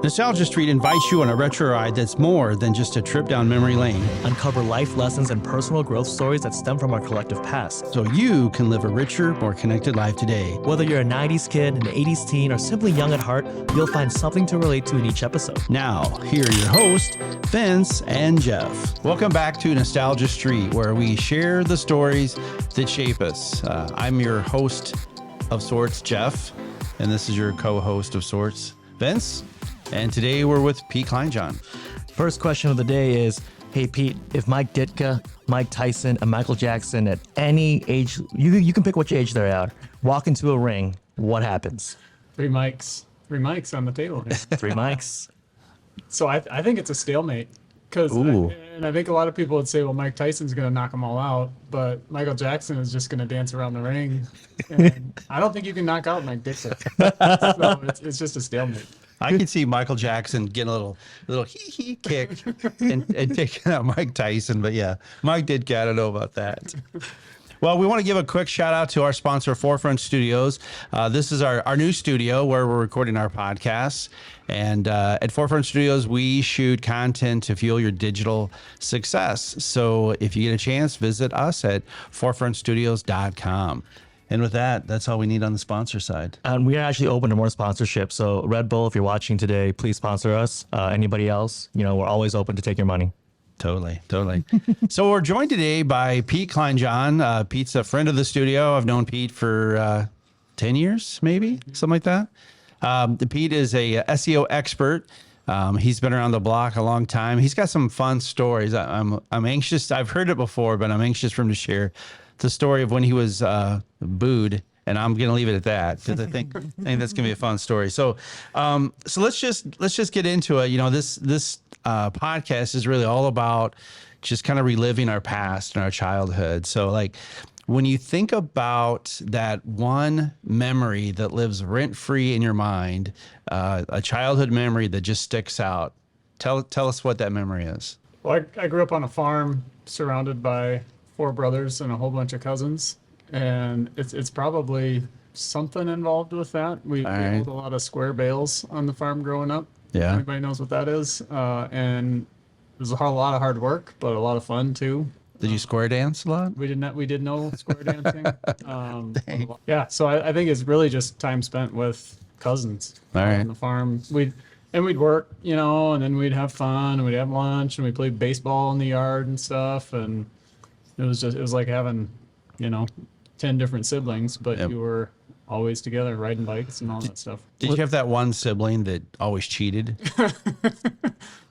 Nostalgia Street invites you on a retro ride that's more than just a trip down memory lane, Uncover life lessons and personal growth stories that stem from our collective past. so you can live a richer, more connected life today. Whether you're a 90s kid, an 80s teen, or simply young at heart, you'll find something to relate to in each episode. Now, here are your hosts, Vince and Jeff. Welcome back to Nostalgia Street, where we share the stories that shape us. I'm your host of sorts, Jeff, and this is your co-host of sorts, Vince. And today we're with Pete Kleinjan. First question of the day is, hey Pete, if Mike Ditka, Mike Tyson, and Michael Jackson at any age, you can pick which age they're at, walk into a ring, what happens? Three mics on the table here. Three mics. So I think it's a stalemate. And I think a lot of people would say, well, Mike Tyson's going to knock them all out, but Michael Jackson is just going to dance around the ring. And I don't think you can knock out Mike Ditka. So it's just a stalemate. I can see Michael Jackson getting a little hee kick and taking out Mike Tyson. But yeah, Mike Ditka, I don't know about that. Well, we want to give a quick shout out to our sponsor, Forefront Studios. This is our new studio where we're recording our podcasts. And at Forefront Studios, we shoot content to fuel your digital success. So if you get a chance, visit us at forefrontstudios.com. And with that, that's all we need on the sponsor side. And we are actually open to more sponsorships. So Red Bull, if you're watching today, please sponsor us. Anybody else, we're always open to take your money. Totally. So we're joined today by Pete Kleinjan. Pete's a friend of the studio. I've known Pete for 10 years, maybe, something like that. Pete is a SEO expert. He's been around the block a long time. He's got some fun stories. I'm anxious. I've heard it before, but I'm anxious for him to share the story of when he was booed. And I'm going to leave it at that because I think that's going to be a fun story. So let's just get into it. This podcast is really all about just kind of reliving our past and our childhood. So like when you think about that one memory that lives rent free in your mind, a childhood memory that just sticks out, tell us what that memory is. Well, I grew up on a farm surrounded by 4 brothers and a whole bunch of cousins. And it's probably something involved with that. We built a lot of square bales on the farm growing up. Yeah. Everybody knows what that is. And it was a lot of hard work, but a lot of fun too. Did you square dance a lot? We did no square dancing. Yeah, so I think it's really just time spent with cousins on the farm. We'd work, and then we'd have fun and we'd have lunch and we'd play baseball in the yard and stuff. And it was like having, 10 different siblings, but you were always together riding bikes and all that stuff. Did you have that one sibling that always cheated?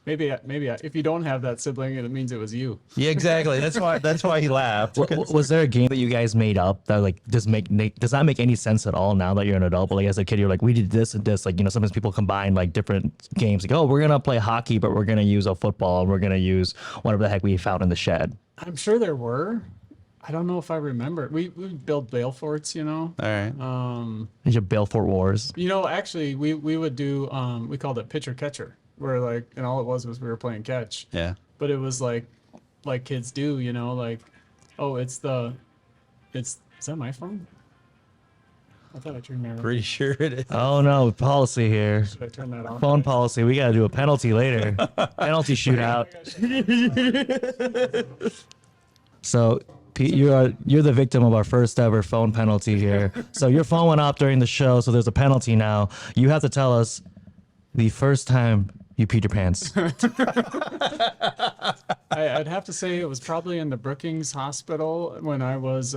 Maybe if you don't have that sibling, it means it was you. Yeah, exactly. That's why he laughed. Was there a game that you guys made up that does not make any sense at all now that you're an adult? But as a kid, you're like, we did this and this. Sometimes people combine different games. We're gonna play hockey, but we're gonna use a football, and we're gonna use whatever the heck we found in the shed. I'm sure there were. I don't know if I remember. We would build bale forts, All right. Your Balefort Wars. Actually, we would do. We called it pitcher catcher, where and all it was we were playing catch. Yeah. But it was like kids do, is that my phone? I thought I turned that off. Pretty sure it is. Oh no, policy here. Should I turn that off? Phone policy. We gotta do a penalty later. Penalty shootout. So Pete, you're the victim of our first ever phone penalty here. So your phone went off during the show, so there's a penalty now. You have to tell us the first time you peed your pants. I'd have to say it was probably in the Brookings Hospital when I was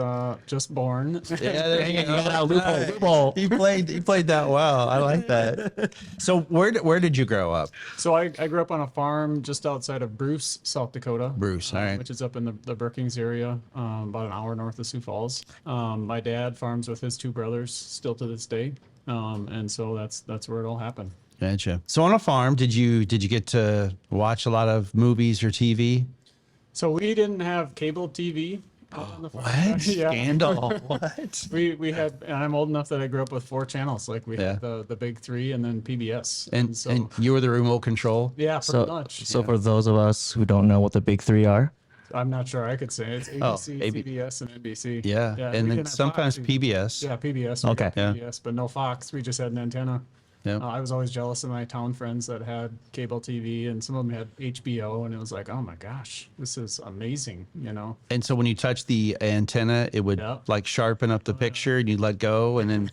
just born. Yeah, loophole. He played that well. I like that. So where did you grow up? So I grew up on a farm just outside of Bruce, South Dakota. Bruce, all right. Which is up in the Brookings area, about an hour north of Sioux Falls. My dad farms with his 2 brothers still to this day, and so that's where it all happened. Gotcha. So on a farm, did you get to watch a lot of movies or TV? So we didn't have cable TV. On the farm. What? Yeah. Scandal. What? We had, and I'm old enough that I grew up with 4 channels. We had the big 3 and then PBS. And you were the remote control? Yeah, pretty much. So for those of us who don't know what the big 3 are. I'm not sure I could say. It's ABC, CBS, and NBC. Yeah, and then sometimes Fox. PBS. Yeah, PBS. Okay. PBS, but no Fox. We just had an antenna. Yep. I was always jealous of my town friends that had cable TV, and some of them had HBO, and it was like, oh my gosh, this is amazing, you know? And so when you touch the antenna, it would Yep. like sharpen up the picture, and you let go, and then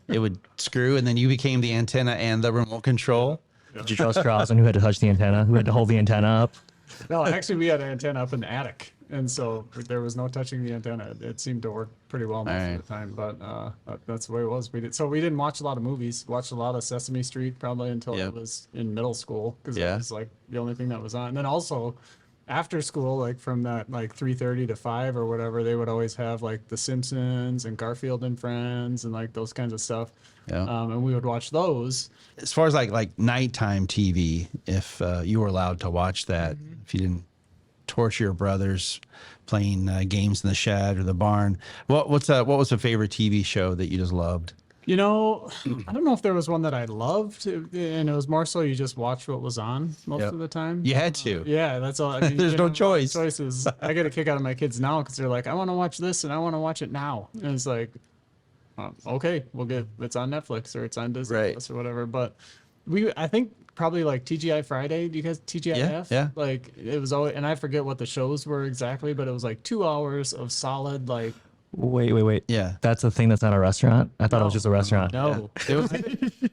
it would screw, and then you became the antenna and the remote control. Did you trust Charles and who had to touch the antenna? Who had to hold the antenna up? No, actually, we had an antenna up in the attic, and so there was no touching the antenna. It seemed to work pretty well most Alright. of the time, but that's the way it was. We didn't watch a lot of movies. Watched a lot of Sesame Street probably until Yep. I was in middle school, because Yeah. it was like the only thing that was on. And then also after school, like from that like 3:30 to 5 or whatever, they would always have like The Simpsons and Garfield and Friends and like those kinds of stuff. Yeah. And we would watch those. As far as like nighttime TV, if you were allowed to watch that, if you didn't torture your brothers playing games in the shed or the barn, what was a favorite TV show that you just loved? You know, I don't know if there was one that I loved, and it was more so you just watch what was on most Yep. of the time. You had to. Yeah, that's all. I mean, There's you no know, choice. Choices. I get a kick out of my kids now because they're like, I want to watch this and I want to watch it now. And it's like, okay, it's on Netflix or it's on Disney Right. Plus or whatever. But I think probably like TGI Friday. Do you guys TGIF? Yeah. Like it was always, and I forget what the shows were exactly, but it was like 2 hours of solid like. Wait. Yeah. That's a thing that's not a restaurant? I thought it was just a restaurant. No, It was,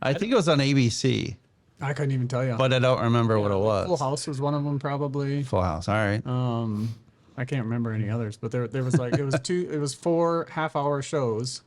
I think it was on ABC, I couldn't even tell you. but I don't remember what it was. Full House was one of them probably. Full House. All right. I can't remember any others, but there was like it was 4 half-hour shows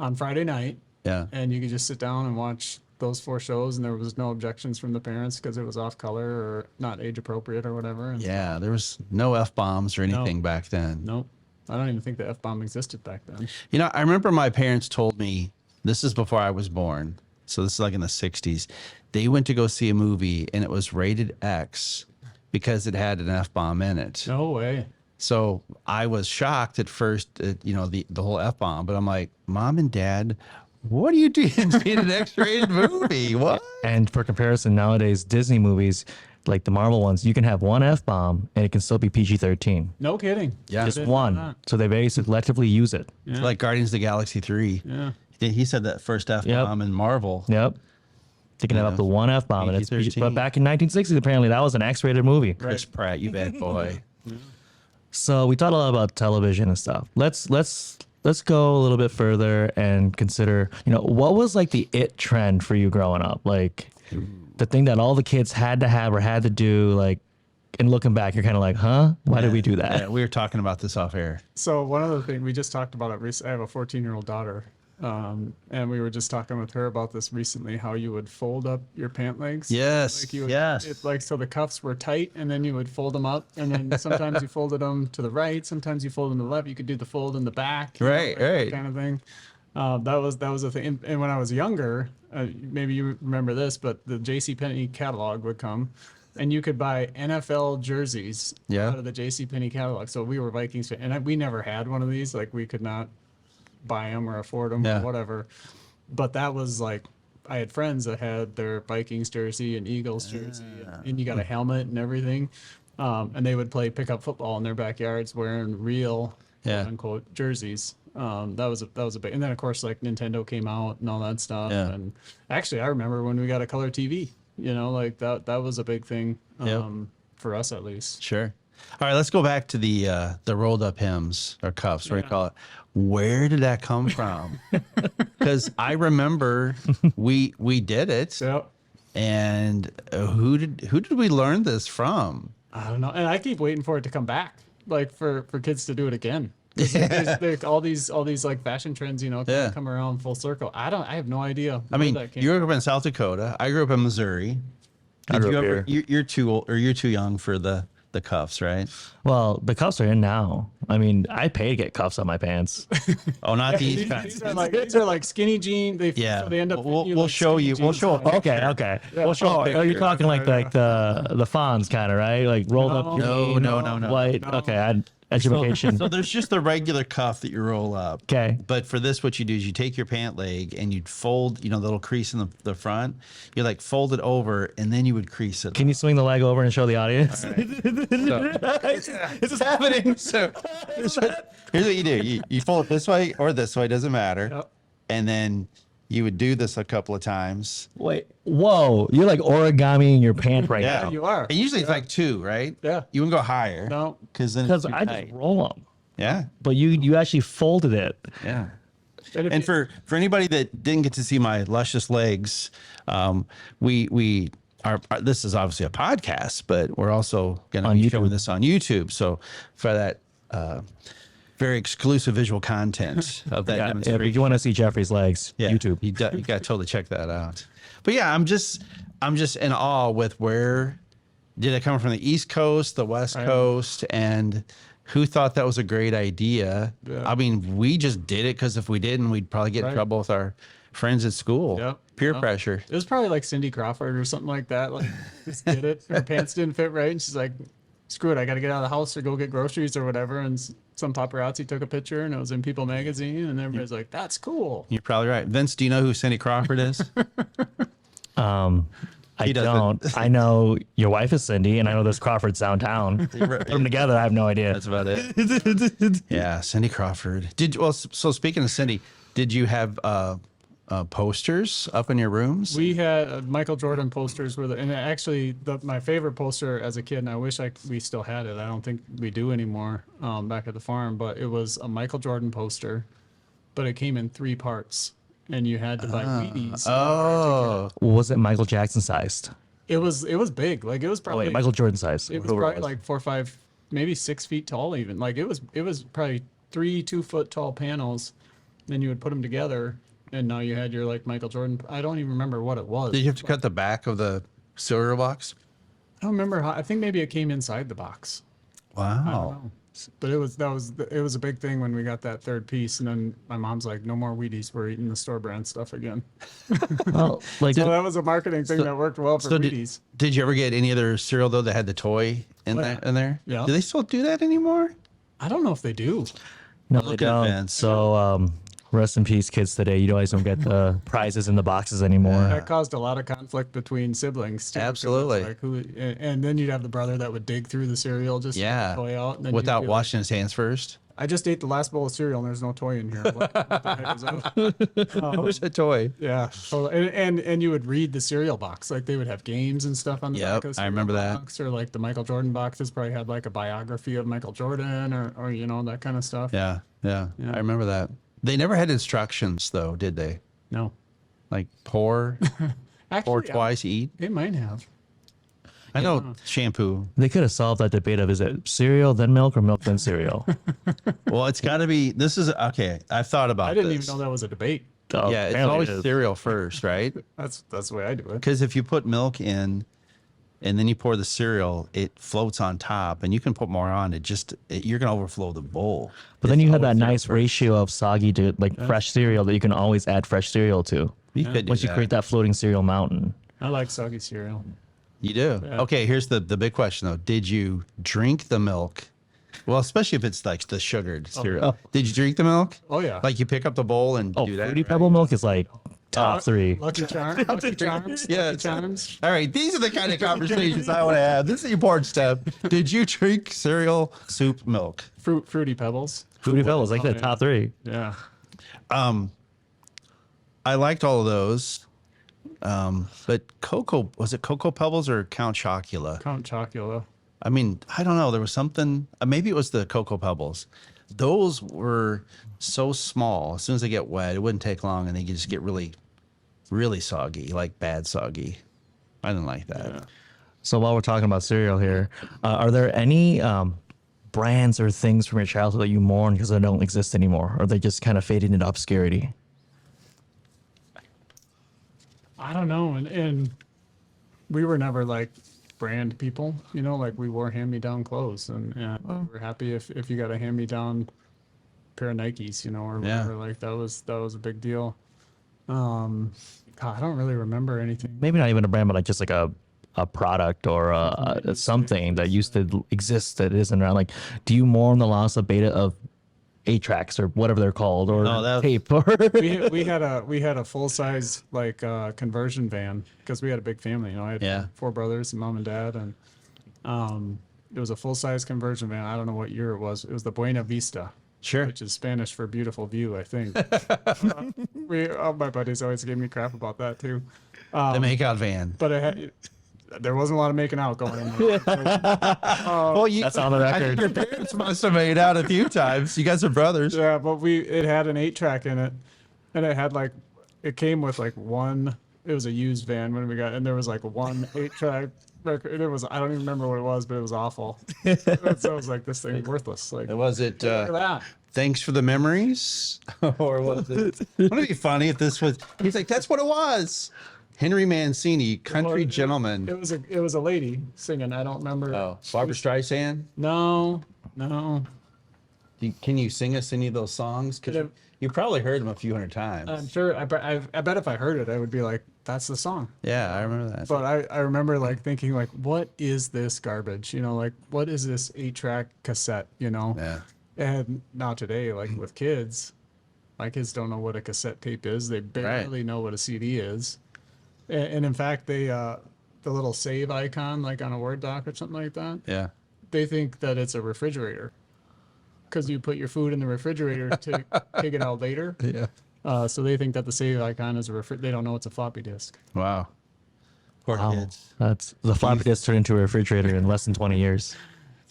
on Friday night, Yeah. and you could just sit down and watch those 4 shows, and there was no objections from the parents because it was off color or not age appropriate or whatever. And Yeah. There was no F-bombs or anything back then. nope, I don't even think the F-bomb existed back then. You know, I remember my parents told me, this is before I was born, so this is like in the 60s. They went to go see a movie and it was rated X because it had an F-bomb in it. No way. So I was shocked at first at, the whole F-bomb, but I'm like, Mom and Dad, what are you doing seeing an X-rated movie? What? And for comparison, nowadays, Disney movies, like the Marvel ones, you can have one F-bomb and it can still be PG-13. No kidding. Yeah. Just I didn't know one. that. So they very selectively use it. Yeah. Like Guardians of the Galaxy 3. Yeah. He said that first F-bomb in Marvel. Yep. They can have Yeah. up to one F-bomb. And it's PG-13. but back in 1960s, apparently, that was an X-rated movie. Chris Pratt, you bad boy. So we talked a lot about television and stuff. Let's go a little bit further and consider, what was like the it trend for you growing up? Like the thing that all the kids had to have or had to do, like, and looking back, you're kind of like, huh? Why did we do that? Yeah, we were talking about this off air. So one of the things we just talked about it recently, I have a 14-year-old daughter, and we were just talking with her about this recently, how you would fold up your pant legs. Yes, Like you would, yes. It's like, so the cuffs were tight, and then you would fold them up, and then sometimes you folded them to the right, sometimes you fold them to the left. You could do the fold in the back, Right, that right. kind of thing. That was a thing. And when I was younger, maybe you remember this, but the JCPenney catalog would come, and you could buy NFL jerseys Yeah. out of the JCPenney catalog. So we were Vikings fans, and we never had one of these. Like we could not buy them or afford them Yeah. or whatever. But that was like, I had friends that had their Vikings jersey and Eagles jersey, and you got a helmet and everything. And they would play pickup football in their backyards wearing real, Yeah. quote unquote, jerseys. That was a big, and then of course like Nintendo came out and all that stuff. Yeah. And actually, I remember when we got a color TV. Like that was a big thing for us at least. Sure. All right, let's go back to the rolled up hymns or cuffs, what do you call it? Where did that come from? Because I remember we did it, Yep. and who did we learn this from? I don't know, and I keep waiting for it to come back, like for kids to do it again. There's all these like fashion trends, Yeah. come around full circle. I have no idea. I where mean, that came you grew up in South Dakota. I grew up in Missouri. I grew up ever? here. You're too old, or you're too young for the cuffs, right? Well, the cuffs are in now. I mean, I pay to get cuffs on my pants. Oh, not these These, kinds. these are like skinny jean. Yeah, so they end up. we'll fitting you like show skinny you. We'll jeans. show. Okay. We'll show a Oh, you're picture. talking like the fawns kind of, right? Like rolled up. No, jean, no. White. No. Okay, education. So there's just the regular cuff that you roll up. Okay. But for this, what you do is you take your pant leg and you'd fold, the little crease in the front. You like fold it over and then you would crease it. Can you swing the leg over and show the audience? This is happening. So here's what you do. You fold it this way or this way, doesn't matter. Yep. And then you would do this a couple of times. Wait, whoa! You're like origami in your pants right Yeah, now. you are. And usually it's like 2, right? Yeah. You wouldn't go higher. No. Because then it's Because too I tight. just roll them. Yeah. But you actually folded it. Yeah. And if And you- for anybody that didn't get to see my luscious legs, we are. This is obviously a podcast, but we're also going to On be YouTube. showing this on YouTube. So for that very exclusive visual content of that Yeah, demonstration, if you want to see Jeffrey's legs, yeah, YouTube. you got to totally check that out. But yeah, I'm just in awe with where did it come from, the East Coast, the West Coast, and who thought that was a great idea? Yeah. I mean, we just did it because if we didn't, we'd probably get in Right. trouble with our friends at school. Yep. Peer Yep. pressure. It was probably like Cindy Crawford or something like that. Like, just did it. Her pants didn't fit right, and she's like, "Screw it, I got to get out of the house or go get groceries or whatever." And some paparazzi took a picture, and it was in People magazine, and everybody's like, "That's cool." You're probably right. Vince, do you know who Cindy Crawford is? I He doesn't. don't. I know your wife is Cindy, and I know there's Crawfords downtown. Put them together, I have no idea. That's about it. Yeah, Cindy Crawford. So speaking of Cindy, did you have posters up in your rooms? We had Michael Jordan posters and actually my favorite poster as a kid, and I wish we still had it. I don't think we do anymore back at the farm, but it was a Michael Jordan poster, but it came in 3 parts, and you had to buy Wheaties. Oh, Was it Michael Jackson sized? It was big. Like it was Oh probably wait, Michael Jordan sized. it was Whoever probably like 4 or 5, maybe 6 feet tall even. Like it was probably 3 2-foot tall panels. Then you would put them together, and now you had your like Michael Jordan. I don't even remember what it was. did you have to cut the back of the cereal box? I don't remember how. I think maybe it came inside the box. Wow. Oh. But it was a big thing when we got that 3rd piece, and then my mom's like, "No more Wheaties. We're eating the store brand stuff again." Well, like So that was a marketing thing that worked well for So Wheaties. did you ever get any other cereal though that had the toy in there? Yeah. Do they still do that anymore? I don't know if they do. no, they looking at don't. Vince. So rest in peace, kids today. You guys don't get the prizes in the boxes anymore. That caused a lot of conflict between siblings. Too, 'cause it's Absolutely. Like and then you'd have the brother that would dig through the cereal just to get Yeah. the toy out. And then you'd Without be like, washing his hands first. I just ate the last bowl of cereal and there's no toy in here. What the heck is that? Where's the toy? Yeah. So and you would read the cereal box. Like they would have games and stuff on the Yep, back of the I cereal remember that. box, or like the Michael Jordan boxes probably had like a biography of Michael Jordan or that kind of stuff. Yeah, yeah, Yeah. I remember that. They never had instructions though, did they? No. Like pour, Actually, pour twice, eat. They might have. I know shampoo. They could have solved that debate of is it cereal then milk or milk then cereal? Well, it's got to be. This is okay. I've thought about. I didn't this. even know that was a debate. Oh, Yeah, it's apparently always it is. cereal first, right? That's the way I do it. Because if you put milk in, and then you pour the cereal, it floats on top, and you can put more on. You're gonna overflow the bowl. But then It's you have that always nice cereal ratio of soggy to like fresh cereal that you can always add fresh cereal to. first. You could do Once you create that floating cereal mountain. I like soggy cereal. You do. Yeah. Okay, here's the big question though. Did you drink the milk? Well, especially if it's like the sugared cereal. Did you drink the milk? Oh yeah. Like you pick up the bowl and Oh, do that? Fruity right? Pebble milk is like top 3. Lucky Charms. Lucky Charms. Yeah, Lucky Charms. All right, these are the kind of conversations I want to have. This is the important step. Did you drink cereal, soup, milk? Fruity Pebbles. Fruity Pebbles, like Oh, the yeah. top 3. Yeah. I liked all of those. But was it Cocoa Pebbles or Count Chocula? Count Chocula. I mean, I don't know. There was something, maybe it was the Cocoa Pebbles. Those were so small. As soon as they get wet, it wouldn't take long and they could just get really, really soggy, like bad soggy. I didn't like that. Yeah. So while we're talking about cereal here, are there any brands or things from your childhood that you mourn because they don't exist anymore? Or they just kind of faded into obscurity? I don't know. And we were never like brand people, like we wore hand-me-down clothes, and we were happy if you got a hand-me-down pair of Nikes, or Yeah. whatever. Like that was a big deal. God, I don't really remember anything. Maybe not even a brand, but like just like a product or something that used to exist that isn't around. Like, do you mourn the loss of beta of 8-tracks or whatever they're called, or No, that- tape? Or we had a full-size like conversion van because we had a big family. I had Yeah. 4 brothers and mom and dad, and it was a full-size conversion van. I don't know what year it was. It was the Buena Vista. Sure. which is Spanish for beautiful view, I think. All my buddies always gave me crap about that too. The makeout van. But there wasn't a lot of making out going on. There. Well, That's on the I think record. your parents must have made out a few times. You guys are brothers. Yeah, but it had an 8-track in it, and it had it came with one. It was a used van when we got, and there was one 8-track record. It was, I don't even remember what it was, but it was awful. So I was like, this thing worthless. Like, Was it? look at that. Thanks for the memories, or was it? Wouldn't it be funny if this was? He's like, that's what it was. Henry Mancini, country Well, gentleman. It was a lady singing. I don't remember. Oh, Barbara Streisand. No. Can you sing us any of those songs? Because you probably heard them a few hundred times. I'm sure. I bet if I heard it, I would be like, "That's the song." Yeah, I remember that. But I remember thinking what is this garbage? What is this 8-track cassette? Yeah. And now today, with kids, my kids don't know what a cassette tape is. They barely know what a CD is. And in fact, they the little save icon, on a Word doc or something like that, Yeah. they think that it's a refrigerator because you put your food in the refrigerator to take it out later. Yeah. So they think that the save icon is they don't know it's a floppy disk. Wow. Poor Wow. kids. That's the floppy disk turned into a refrigerator in less than 20 years.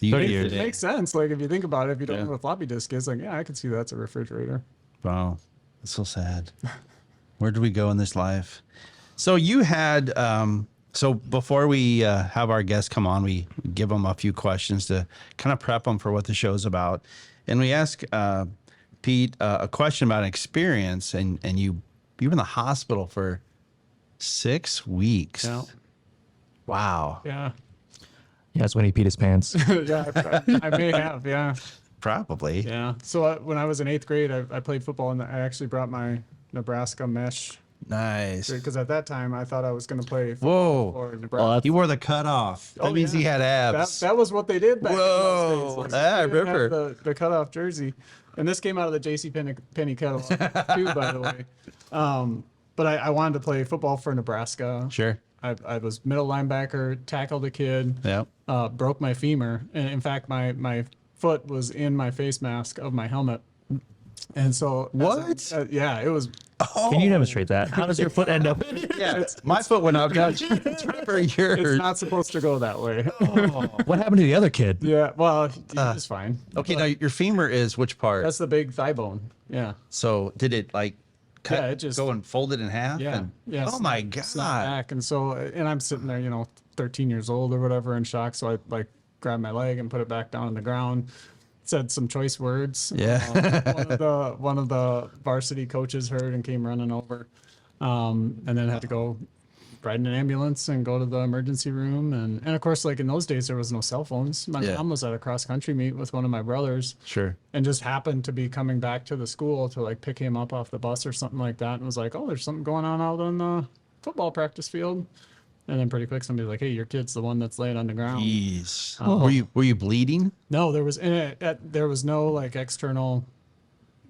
30 years. It makes sense. If you think about it, if you don't know what a floppy disk is, I can see that's a refrigerator. Wow. That's so sad. Where did we go in this life? So you had, so before we have our guests come on, we give them a few questions to kind of prep them for what the show's about. And we ask Pete a question about an experience, and you were in the hospital for 6 weeks. Yeah. Wow. Yeah. Yeah, that's when he peed his pants. Yeah. I may have. Yeah. Probably. Yeah. So when I was in 8th grade, I played football, and I actually brought my Nebraska mesh Nice. because at that time I thought I was going to play football Whoa. for Nebraska. He wore the cutoff. That means he had abs. That was what they did back Whoa. in those days. Yeah, I They didn't have remember. the cutoff jersey, and this came out of the J.C. Penney catalog too, by the way. But I wanted to play football for Nebraska. Sure. I was middle linebacker, tackled a kid, Yep. broke my femur, and in fact my foot was in my face mask of my helmet, and so What? yeah, it was. Can you demonstrate that? How does your foot end up? Yeah. My foot went up. Now for It's yours. not supposed to go that way. What happened to the other kid? Yeah, well, it's fine. Okay, now your femur is which part? That's the big thigh bone. Yeah. So did it cut, Yeah, it just- go and fold it in half? Yeah. And, Yeah. oh my Snap God. back. And so, and I'm sitting there, 13 years old or whatever in shock. So I grabbed my leg and put it back down on the ground. Said some choice words. Yeah. One of the varsity coaches heard and came running over, and then had to go ride in an ambulance and go to the emergency room. And of course, in those days, there was no cell phones. My Yeah. mom was at a cross country meet with one of my brothers. Sure. And just happened to be coming back to the school to pick him up off the bus or something like that, and was like, "Oh, there's something going on out on the football practice field." And then pretty quick, somebody's like, "Hey, your kid's the one that's laying on the ground." Jeez. Oh. Were you bleeding? No, there was there was no external,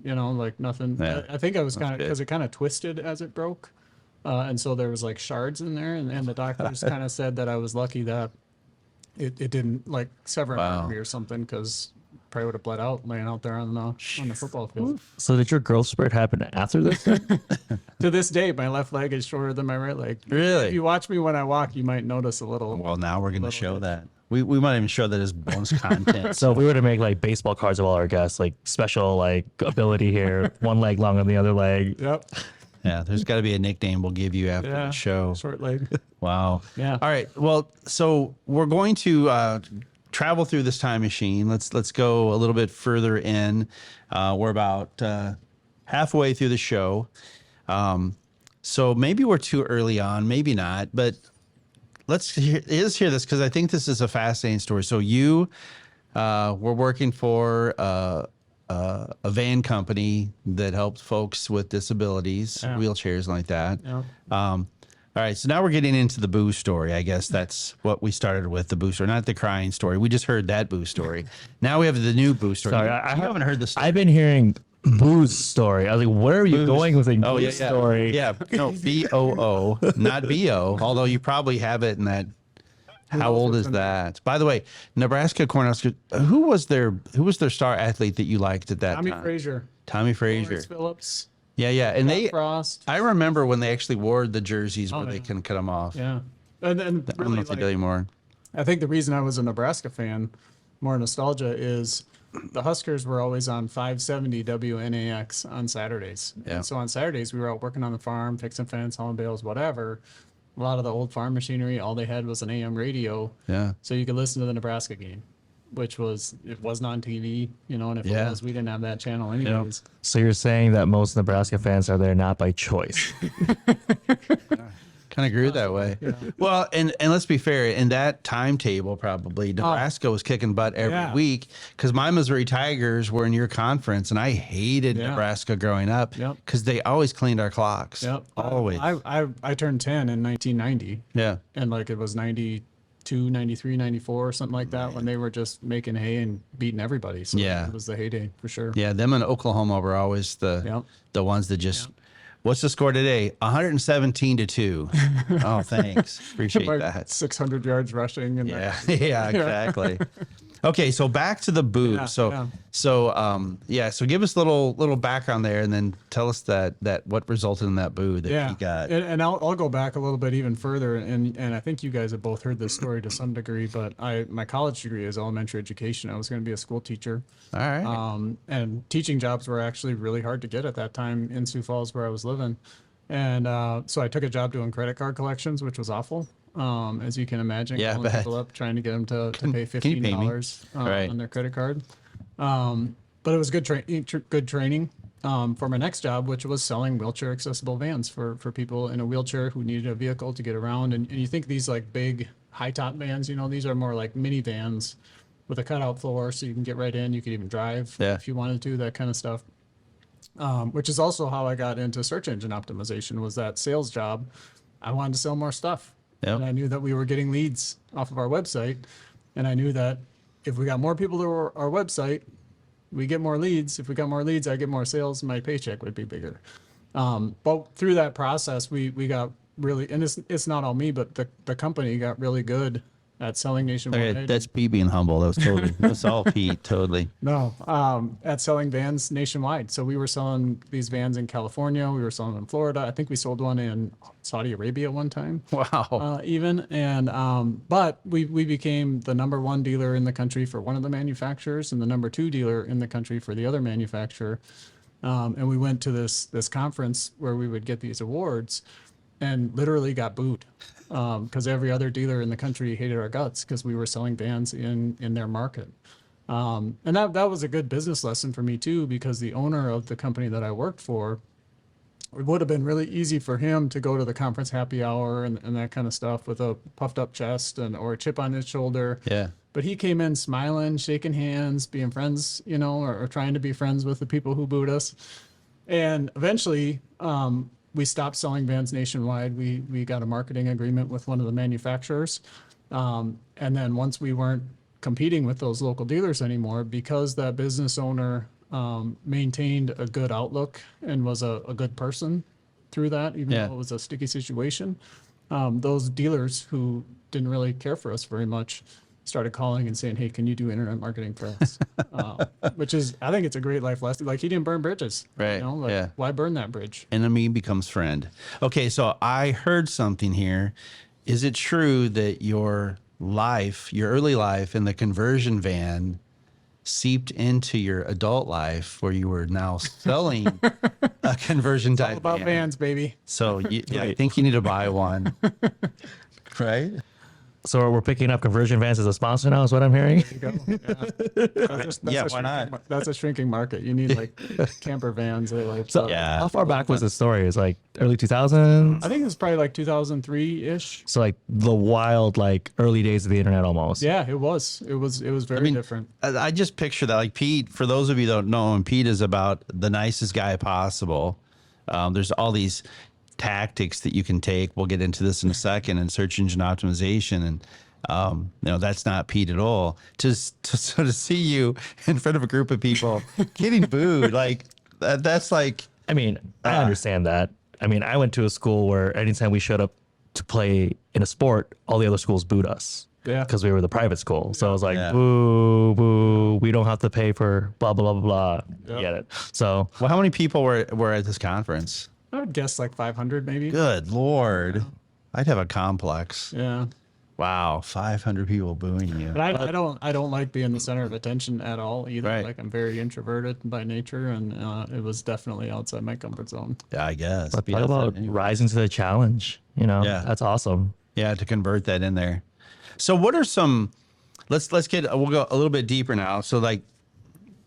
nothing. Yeah. I think I was kind of good. because it kind of twisted as it broke, and so there was shards in there, and the doctors kind of said that I was lucky that it didn't sever an Wow. artery or something, because probably would have bled out laying out there on the football field. So did your growth spurt happen after this? Then? To this day, my left leg is shorter than my right leg. Really? If you watch me when I walk, you might notice a little. Well, now we're going to Little show bit. that. We might even show that as bonus content. So if we were to make baseball cards of all our guests, special ability here, one leg longer than the other leg. Yep. Yeah, there's got to be a nickname we'll give you after Yeah. the show. Short leg. Wow. Yeah. All right. Well, so we're going to travel through this time machine. Let's go a little bit further in. We're about halfway through the show. So maybe we're too early on, maybe not, but let's hear this, because I think this is a fascinating story. So you were working for a van company that helped folks with disabilities, Yeah. wheelchairs like that. Yeah. All right, so now we're getting into the boo story. I guess that's what we started with, the boo story, not the crying story. We just heard that boo story. Now we have the new boo story. Sorry, You I haven't heard the story. I've been hearing Boo's story. I was like, where are you going with a Oh, Boo's yeah, yeah. story? Yeah, no, BOO, not BO, although you probably have it in that How old is that? By the way, Nebraska Cornhuskers. Who was their star athlete that you liked at that Tommy time? Frazier, Tommy Frazier. Lawrence Phillips, Yeah, yeah. And Scott Frost. I remember when they actually wore the jerseys where they yeah. can cut them off. Yeah, and I don't know really, if they do anymore. I think the reason I was a Nebraska fan, more nostalgia, is the Huskers were always on 570 WNAX on Saturdays. Yeah. And so on Saturdays, we were out working on the farm, fixing fence, hauling bales, whatever. A lot of the old farm machinery, all they had was an AM radio. Yeah. So you could listen to the Nebraska game, which it wasn't on TV, and if it was, we didn't have that channel anyways. So you're saying that most Nebraska fans are there not by choice? Kind of grew that way. Yeah. Well, and let's be fair, in that timetable, probably Nebraska was kicking butt every week because my Missouri Tigers were in your conference, and I hated Nebraska growing up because they always cleaned our clocks. Yep. Always. I turned 10 in 1990. Yeah. And it was 92, 93, 94, something like that, when they were just making hay and beating everybody. So it was the heyday for sure. Yeah, them in Oklahoma were always the ones that just. What's the score today? 117-2. Oh, thanks. Appreciate that. 600 yards rushing. And yeah, exactly. Okay, so back to the boo. So give us a little background there, and then tell us that what resulted in that boo that you got. And I'll go back a little bit even further, and I think you guys have both heard this story to some degree, but my college degree is elementary education. I was going to be a school teacher. All right. And teaching jobs were actually really hard to get at that time in Sioux Falls where I was living. And so I took a job doing credit card collections, which was awful. As you can imagine, calling people up, trying to get them to pay $15 on their credit card. But it was good training for my next job, which was selling wheelchair accessible vans for people in a wheelchair who needed a vehicle to get around. And you think these big high top vans, these are more like minivans with a cutout floor, so you can get right in. You could even drive if you wanted to, that kind of stuff. Which is also how I got into search engine optimization, was that sales job. I wanted to sell more stuff. Yep. And I knew that we were getting leads off of our website. And I knew that if we got more people to our website, we get more leads. If we got more leads, I get more sales, my paycheck would be bigger. But through that process, we got really, and it's not all me, but the company got really good at selling nationwide. Okay, that's Pete being humble. That's all Pete, totally. No, at selling vans nationwide. So we were selling these vans in California. We were selling them in Florida. I think we sold one in Saudi Arabia one time. Wow. Even. And, but we became the #1 dealer in the country for one of the manufacturers and the #2 dealer in the country for the other manufacturer. And we went to this conference where we would get these awards and literally got booed. Because every other dealer in the country hated our guts because we were selling vans in their market. And that was a good business lesson for me too, because the owner of the company that I worked for, it would have been really easy for him to go to the conference happy hour and that kind of stuff with a puffed up chest or a chip on his shoulder. Yeah. But he came in smiling, shaking hands, being friends, or trying to be friends with the people who booed us. And eventually, we stopped selling vans nationwide. We got a marketing agreement with one of the manufacturers. And then once we weren't competing with those local dealers anymore, because that business owner maintained a good outlook and was a good person through that, even though it was a sticky situation, those dealers who didn't really care for us very much started calling and saying, hey, can you do internet marketing for us? Which is, I think it's a great life lesson. He didn't burn bridges. Right. Why burn that bridge? Enemy becomes friend. Okay, so I heard something here. Is it true that your early life in the conversion van seeped into your adult life where you were now selling a conversion type all about van? Vans, baby. So I think you need to buy one. Right? So we're picking up conversion vans as a sponsor now, is what I'm hearing? There you go. Why not? That's a shrinking market. You need camper vans. So how far back was the story? It's early 2000s? I think it's probably 2003-ish. So the wild, early days of the internet almost. Yeah, it was. It was very different. I just picture that. Pete, for those of you that don't know him, Pete is about the nicest guy possible. There's all these tactics that you can take. We'll get into this in a second, in search engine optimization, and that's not Pete at all. To see you in front of a group of people getting booed, that's I understand that. I went to a school where anytime we showed up to play in a sport, all the other schools booed us. Yeah. because we were the private school. So it was like, Yeah. boo, boo, we don't have to pay for blah, blah, blah, blah, blah. Yep. Get it? So Well, how many people were at this conference? I would guess like 500 maybe. Good Lord. I'd have a complex. Yeah. Wow. 500 people booing you. But I don't like being the center of attention at all either. Right. Like I'm very introverted by nature, and it was definitely outside my comfort zone. Yeah, I guess. but Be talk outside about anyway. rising to the challenge. Yeah. That's awesome. Yeah, to convert that in there. So what are some, we'll go a little bit deeper now. So like,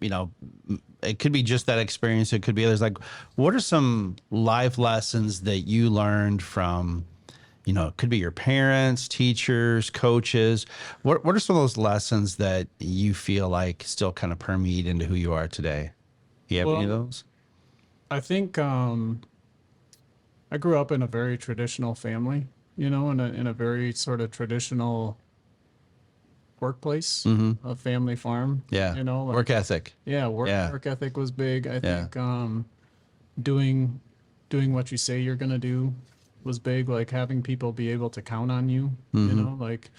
it could be just that experience. It could be others. Like, what are some life lessons that you learned from, it could be your parents, teachers, coaches. What are some of those lessons that you feel like still kind of permeate into who you are today? You have any of Well, those? I think I grew up in a very traditional family, in a very sort of traditional workplace, a family farm. Yeah. Like, Work ethic. yeah, work ethic was big. I think doing what you say you're gonna do was big. Like having people be able to count on you. Like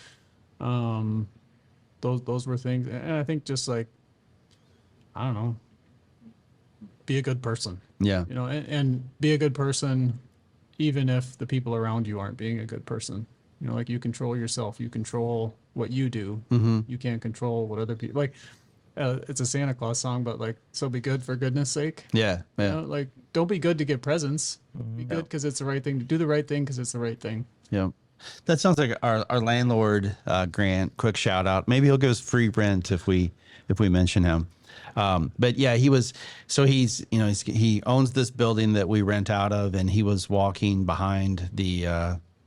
those were things. And I think just like, I don't know, be a good person. Yeah. And be a good person even if the people around you aren't being a good person. Like you control yourself, you control what you do. You can't control what other people like. It's a Santa Claus song, but like, so be good for goodness sake. Yeah. Yeah. Like, don't be good to get presents. Be good because it's the right thing to do. The right thing because it's the right thing. Yeah. That sounds like our landlord, Grant. Quick shout out. Maybe he'll give us free rent if we mention him. But yeah, he owns this building that we rent out of, and he was walking behind the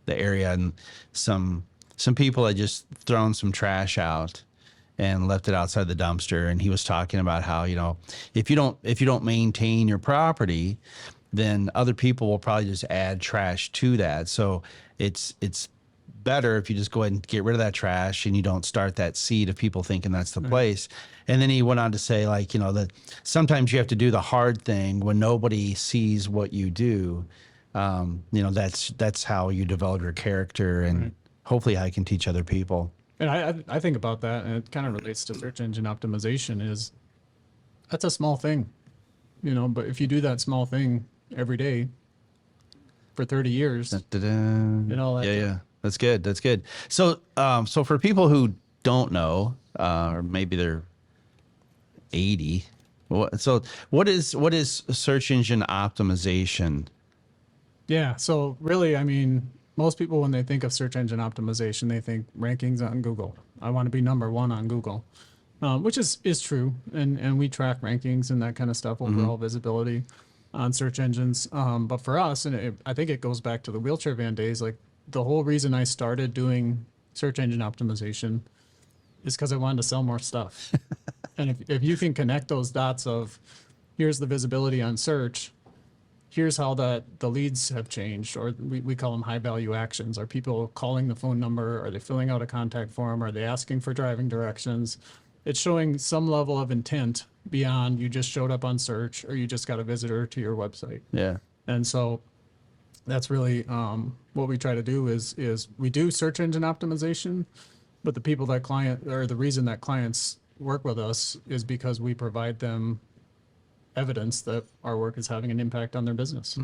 area, and some people had just thrown some trash out and left it outside the dumpster. And he was talking about how, if you don't maintain your property, then other people will probably just add trash to that. So it's better if you just go ahead and get rid of that trash and you don't start that seed of people thinking that's the place. And then he went on to say, like, that sometimes you have to do the hard thing when nobody sees what you do. That's how you develop your character, and hopefully how you can teach other people. And I think about that, and it kind of relates to search engine optimization. That's a small thing, but if you do that small thing every day for 30 years, Yeah. That's good. That's good. So, so for people who don't know, or maybe they're 80, what is search engine optimization? Yeah. So really, I mean, most people, when they think of search engine optimization, they think rankings on Google. I want to be number one on Google, which is true. And we track rankings and that kind of stuff, overall visibility on search engines. But for us, and I think it goes back to the wheelchair van days, like the whole reason I started doing search engine optimization is because I wanted to sell more stuff. And if you can connect those dots of here's the visibility on search, here's how the leads have changed, or we call them high value actions. Are people calling the phone number? Are they filling out a contact form? Are they asking for driving directions? It's showing some level of intent beyond you just showed up on search or you just got a visitor to your website. Yeah. And so that's really what we try to do is we do search engine optimization, but the reason that clients work with us is because we provide them evidence that our work is having an impact on their business.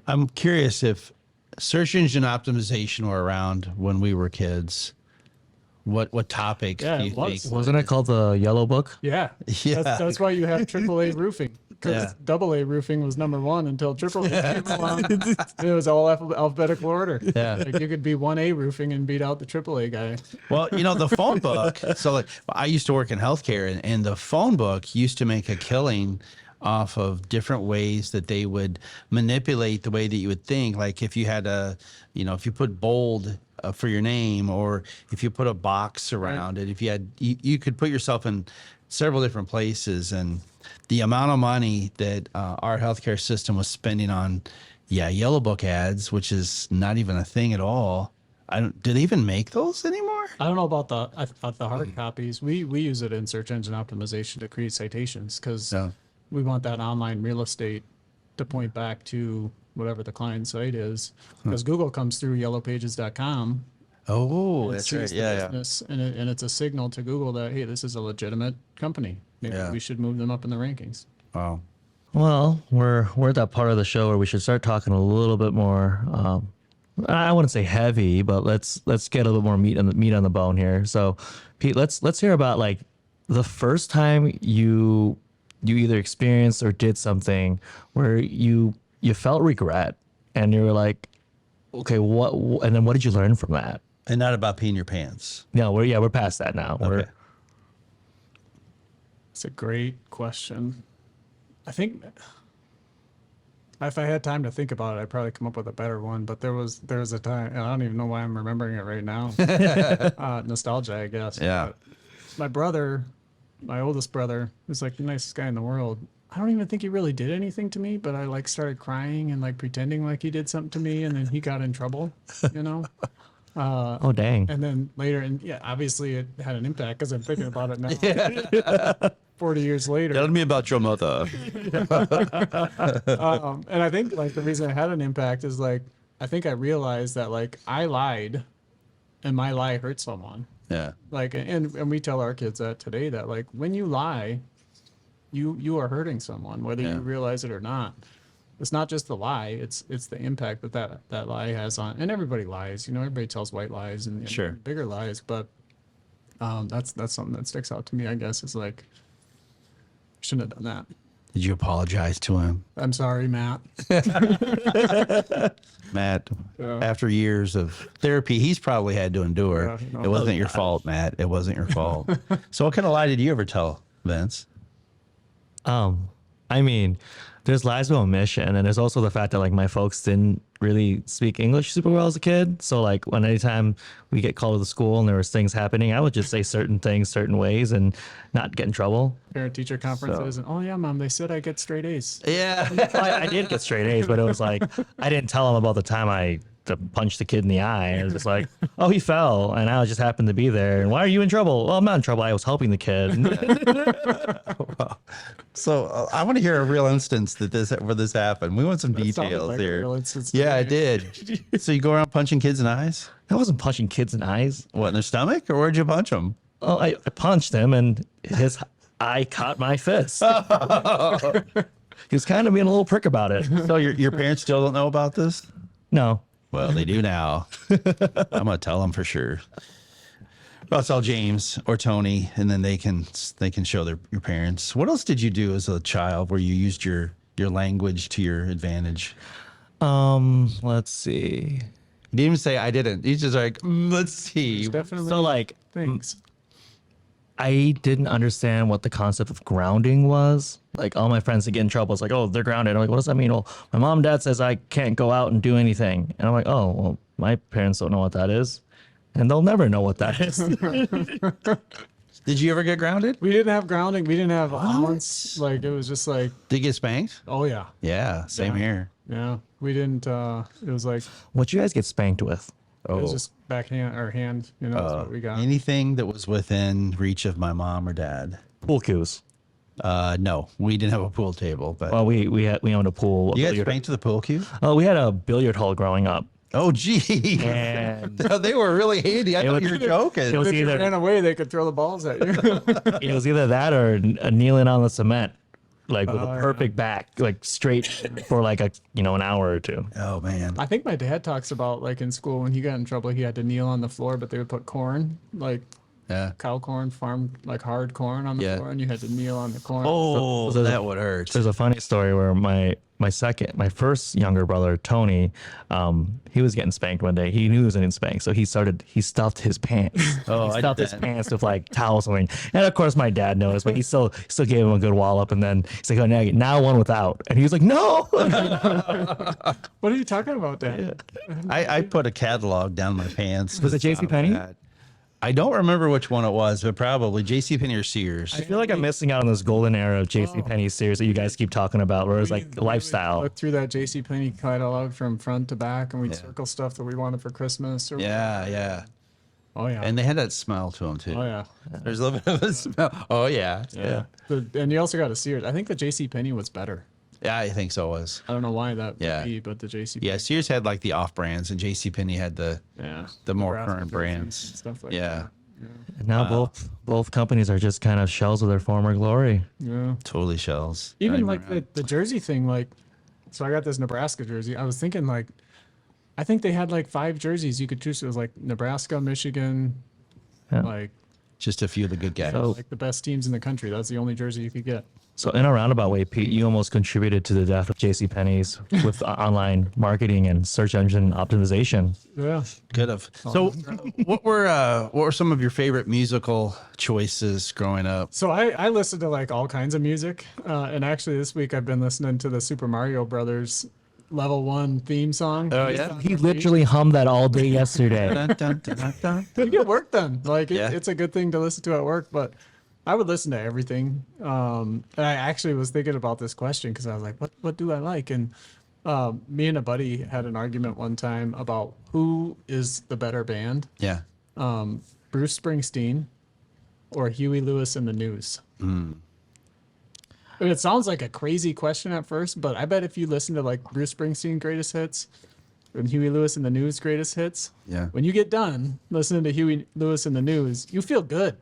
I'm curious if search engine optimization were around when we were kids. What topics Yeah, do you it was. think? Wasn't it called the Yellow Book? Yeah. Yeah. That's why you have AAA roofing. Because Yeah. AA roofing was number one until AAA came along. It was all alphabetical order. Yeah. Like you could be 1A roofing and beat out the AAA guy. Well, the phone book. So like, I used to work in healthcare, and the phone book used to make a killing off of different ways that they would manipulate the way that you would think. Like if you had if you put bold for your name, or if you put a box around it, if you could put yourself in several different places. And the amount of money that our healthcare system was spending on, Yellow Book ads, which is not even a thing at all. Do they even make those anymore? I don't know about the hard copies. We use it in search engine optimization to create citations because we want that online real estate to point back to whatever the client site is. Because Google comes through yellowpages.com Oh, It that's suits right. the Yeah, yeah. business, and it's a signal to Google that, hey, this is a legitimate company. Maybe Yeah. we should move them up in the rankings. Wow. Well, we're at that part of the show where we should start talking a little bit more. I wouldn't say heavy, but let's get a little more meat on the bone here. So, Pete, let's hear about like the first time you either experienced or did something where you felt regret, and you were like, okay, and then what did you learn from that? And not about peeing your pants. No, we're past that now. Okay. It's a great question. I think if I had time to think about it, I'd probably come up with a better one. But there was a time, and I don't even know why I'm remembering it right now. Nostalgia, I guess. Yeah. But my brother, my oldest brother, was like the nicest guy in the world. I don't even think he really did anything to me, but I like started crying and like pretending like he did something to me, and then he got in trouble, you know. Oh dang! And then later, and yeah, obviously it had an impact because I'm thinking about it now. 40 years later. Tell me about your mother. And I think like the reason it had an impact is like I think I realized that like I lied, and my lie hurt someone. Yeah. Like and we tell our kids that today, that like when you lie, you are hurting someone whether Yeah. you realize it or not. It's not just the lie; it's the impact that lie has on. And everybody lies, you know. Everybody tells white lies and Sure. bigger lies, but that's something that sticks out to me. I guess is like shouldn't have done that. Did you apologize to him? I'm sorry, Matt. Matt, Yeah. after years of therapy, he's probably had to endure. Yeah, no. It wasn't your fault, Matt. It wasn't your fault. So what kind of lie did you ever tell, Vince? I mean, there's lies of omission, and there's also the fact that like my folks didn't really speak English super well as a kid. So like when anytime we get called to the school and there was things happening, I would just say certain things certain ways and not get in trouble. Parent teacher conferences, and oh yeah, Mom, they said I get straight A's. Yeah. I did get straight A's, but it was like I didn't tell them about the time I punched the kid in the eye. It was just like, oh, he fell, and I just happened to be there. And why are you in trouble? Well, I'm not in trouble. I was helping the kid. So I want to hear a real instance where this happened. We want some That sounded details like a here. real instance to Yeah, I me. did. So you go around punching kids in the eyes? I wasn't punching kids in the eyes. What, in their stomach? Or where'd you punch them? Oh, I punched him, and his eye caught my fist. He was kind of being a little prick about it. So your parents still don't know about this? No. Well, they do now. I'm gonna tell them for sure. I'll tell James or Tony, and then they can show your parents. What else did you do as a child where you used your language to your advantage? Let's see. You didn't even say I didn't. He's just like, let's see. There's definitely So like things. I didn't understand what the concept of grounding was. Like all my friends that get in trouble, it's like, oh, they're grounded. I'm like, what does that mean? Well, my mom and dad says I can't go out and do anything. And I'm like, oh, well, my parents don't know what that is. And they'll never know what that is. Did you ever get grounded? We didn't have grounding. We didn't have allowance. Like it was just like, Did you get spanked? oh yeah, Yeah, same Yeah. here. yeah. We didn't. It was like What you guys get spanked with? it was just backhand or hand. You know, that's what we got. Anything that was within reach of my mom or dad. Pool cues. No, we didn't have a pool table, but Well, we owned a pool. you got billiard- spanked to the pool cue? we had a billiard hall growing up. Oh, gee. And They were really handy. I thought you were joking. it was If you either ran away, they could throw the balls at you. it was either that or kneeling on the cement, like with a yeah. perfect back, like straight for like an hour or two. Oh, man. I think my dad talks about like in school when he got in trouble, he had to kneel on the floor, but they would put corn, like Yeah. cow corn, farm like hard corn on the Yeah. floor, and you had to kneel on the corn. Oh, So that would hurt. There's a funny story where my first younger brother Tony, he was getting spanked one day. He knew he was getting spanked, so he stuffed his pants. Oh, he I stuffed did his that. pants with like towels or something. And of course my dad noticed, but he still gave him a good wallop. And then he's like, "Oh, now one without," and he was like, "No." What are you talking about, Dad? I put a catalog down my pants. Was it JCPenney? I don't remember which one it was, but probably JCPenney or Sears. I feel like I'm missing out on this golden era of JCPenney series that you guys keep talking about, where it's like the lifestyle. Look through that JCPenney catalog from front to back, and we'd circle stuff that we wanted for Christmas. Or Yeah, yeah. Oh yeah. And they had that smell to them, too. Oh yeah. There's a little bit of a smell. Oh, yeah. Yeah. And you also got a Sears. I think the JCPenney was better. Yeah, I think so. It was. I don't know why that Yeah. would be, but the JC. Yeah, Sears had like the off brands, and JCPenney had the more Nebraska current jerseys brands. and stuff like Yeah, And now both companies are just kind of shells of their former glory. that. Yeah. totally shells. Even Not like around. the jersey thing, like, so I got this Nebraska jersey. I was thinking like, I think they had like 5 jerseys you could choose. It was like Nebraska, Michigan, Yeah. like Just a few of the good guys. So- like the best teams in the country. That's the only jersey you could get. So in a roundabout way, Pete, you almost contributed to the death of JCPenney's with online marketing and search engine optimization. Yeah. Could have. So, what were some of your favorite musical choices growing up? So I listen to like all kinds of music, and actually this week I've been listening to the Super Mario Brothers Level 1 theme song. Oh, yeah? He literally hummed that all day yesterday. Dun, dun, dun, dun, dun. You get work done. Like Yeah. it's a good thing to listen to at work, but I would listen to everything. And I actually was thinking about this question because I was like, what do I like? And me and a buddy had an argument one time about who is the better band, Yeah. Bruce Springsteen or Huey Lewis and the News. And it sounds like a crazy question at first, but I bet if you listen to like Bruce Springsteen greatest hits and Huey Lewis and the News greatest hits, Yeah. when you get done listening to Huey Lewis and the News, you feel good.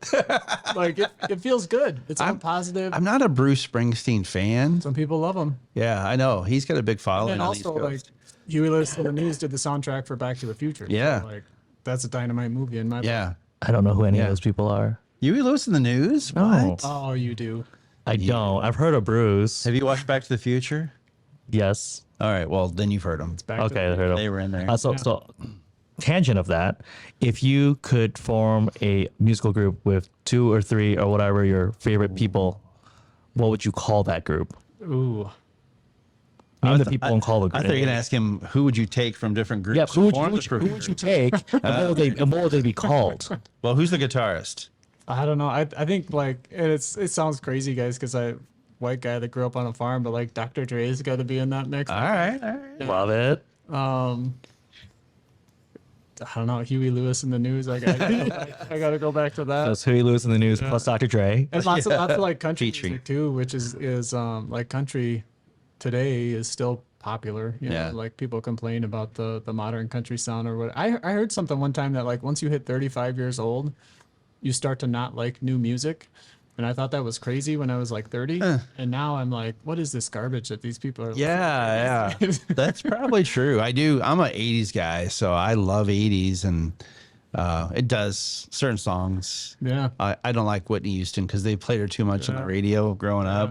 Like it feels good. It's all positive. I'm not a Bruce Springsteen fan. Some people love him. Yeah, I know. He's got a big following And on the East also, like Coast. Huey Lewis and the News did the soundtrack for Back to the Future. Yeah. So, like that's a dynamite movie in my book. Yeah. I don't know who any Yeah. of those people are. Huey Lewis in the News? No. What? Oh, you do. I don't. I've heard of Bruce. Have you watched Back to the Future? Yes. All right. Well, then you've heard them. Back to Okay, I the heard of. They were in there. So tangent of that, if you could form a musical group with 2 or 3 or whatever your favorite people, what would you call that group? Ooh. Name the people and call the I group. thought you were going to ask him who would you take from different groups. Yeah, to who would, form who, this would, group? who would you take and what would they be called? Well, who's the guitarist? I don't know. I think like and it sounds crazy, guys, because I white guy that grew up on a farm, but like Dr. Dre's got to be in that mix. All right. All right. Love it. I don't know, Huey Lewis in the News. I got to go back to that. That's Huey Lewis in the News plus Dr. Dre. And lots of like country Featuring. music too, which is like country today is still popular. You Yeah. know, like people complain about the modern country sound or what. I heard something one time that like once you hit 35 years old, you start to not like new music. And I thought that was crazy when I was like 30. And now I'm like, what is this garbage that these people are Yeah, yeah. That's probably true. I do. I'm an 80s guy, so I love 80s, and it does certain songs. Yeah. I don't like Whitney Houston because they played her too much on the radio growing up.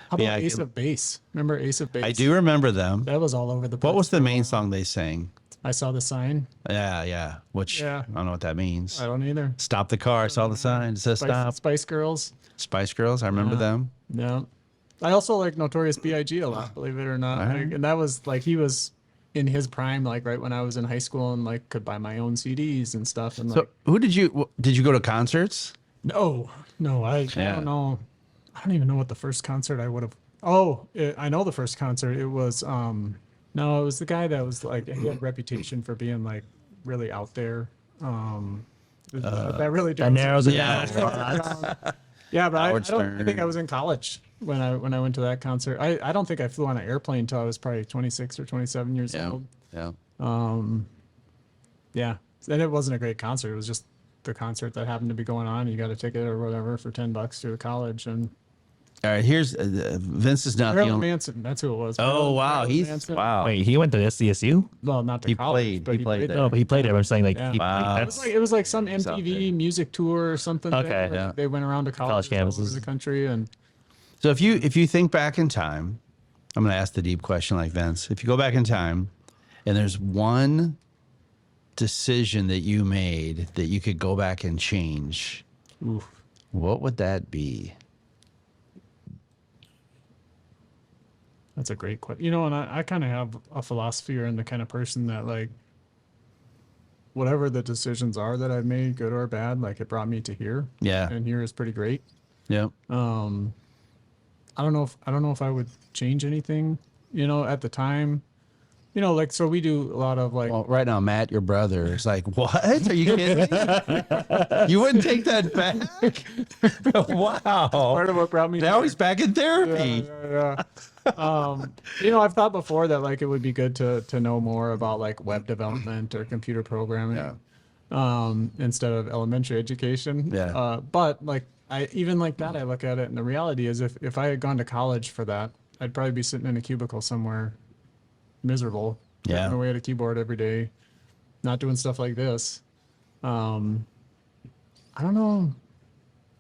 How about Yeah, I Ace can- of Base? Remember Ace of Base? I do remember them. That was all over the place. What was the for a main while. song they sang? I Saw the Sign. Yeah, yeah. Which Yeah. I don't know what that means. I don't either. Stop the car. I saw the sign. It says stop. Spice Girls. Spice Girls. I remember them. Yeah. I also like Notorious B.I.G. a lot, believe it or not. Alright. Like, and that was like he was in his prime, like right when I was in high school and like could buy my own CDs and stuff. And like, So, who did you go to concerts? no, I Yeah. don't know. I don't even know what the first concert I would have. Oh, I know the first concert. It was no, it was the guy that was like he had a reputation for being like really out there. That really That narrows it Yeah. down. Yeah, but Howard I think Stern. I was in college when I went to that concert. I don't think I flew on an airplane until I was probably 26 or 27 years Yeah. old. Yeah. Yeah, and it wasn't a great concert. It was just the concert that happened to be going on. You got a ticket or whatever for $10 to a college, and All right. Here's Vince is not the Marilyn only. Manson. That's who it was. Oh wow, Marilyn he's Manson. wow. Wait, he went to SDSU? Well, not to He college, played- but he played there. No, but he played it. I'm saying like Yeah. he, Wow. that's It was like some out MTV there. music tour or something. Okay. thing. Like, Yeah. They went around to colleges all over campuses. the country, and So if you think back in time, I'm going to ask the deep question like Vince. If you go back in time, and there's one decision that you made that you could go back and change, oof. what would that be? That's a great question. You know, and I kind of have a philosophy, or in the kind of person that like whatever the decisions are that I've made, good or bad, like it brought me to here. Yeah. And here is pretty great. Yep. I don't know if I would change anything, you know, at the time. you know, like, so we do a lot of like, Well, right now, Matt, your brother, is like, what? Are you kidding me? You wouldn't take that back? Wow. part of what brought me Now here. he's back in therapy. Yeah. You know, I've thought before that like it would be good to know more about like web development or computer programming, instead of elementary education. Yeah. But like I even like that I look at it, and the reality is if I had gone to college for that, I'd probably be sitting in a cubicle somewhere, miserable, Yeah. typing away at a keyboard every day, not doing stuff like this. I don't know.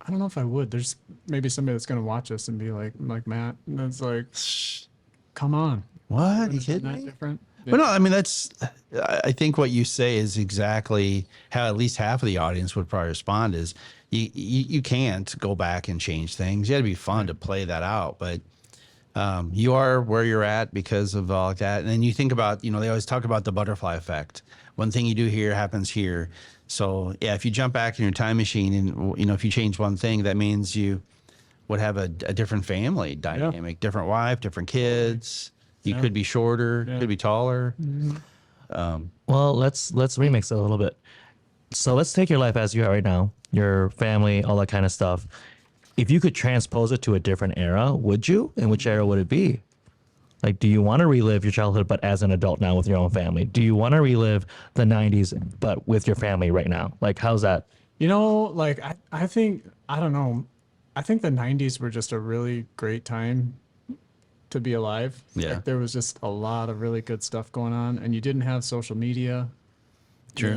I don't know if I would. There's maybe somebody that's gonna watch us and be like Matt, and it's like, come on, What? You isn't kidding that me? different? But no, I mean, I think what you say is exactly how at least half of the audience would probably respond is you can't go back and change things. You had to be fun to play that out. But you are where you're at because of all that. And then you think about, they always talk about the butterfly effect. One thing you do here happens here. So yeah, if you jump back in your time machine and, if you change one thing, that means you would have a different family dynamic, different wife, different kids. You could be shorter, could be taller. Well, let's remix it a little bit. So let's take your life as you are right now, your family, all that kind of stuff. If you could transpose it to a different era, would you? And which era would it be? Like, do you want to relive your childhood, but as an adult now with your own family? Do you want to relive the 90s, but with your family right now? Like, how's that? Like I think, I don't know. I think the 90s were just a really great time to be alive. Yeah. Like, there was just a lot of really good stuff going on, and you didn't have social media. True.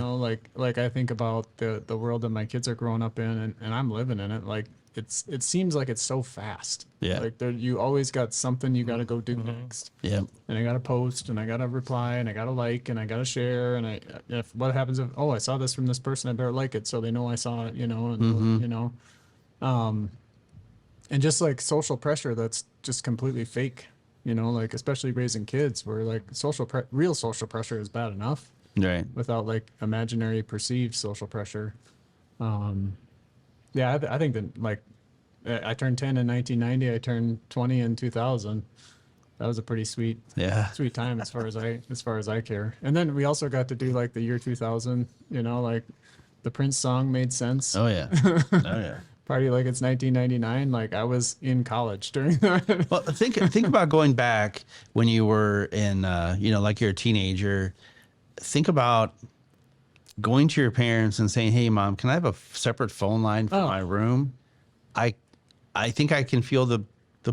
Like I think about the world that my kids are growing up in, and I'm living in it. Like, it seems like it's so fast. Yeah. Like you always got something you got to go do next. Yeah. And I got to post, and I got to reply, and I got to like, and I got to share. And if what happens if, I saw this from this person, I better like it so they know I saw it, and, and just like social pressure that's just completely fake, like especially raising kids where like real social pressure is bad enough Right. without like imaginary perceived social pressure. Yeah, I think that like I turned 10 in 1990. I turned 20 in 2000. That was a pretty sweet time as far as I care. And then we also got to do like the year 2000. Like the Prince song made sense. Oh yeah. Oh yeah. Party like it's 1999. Like I was in college during that. Well, think about going back when you were in, like you're a teenager. Think about going to your parents and saying, "Hey, Mom, can I have a separate phone line for my room? I think I can feel the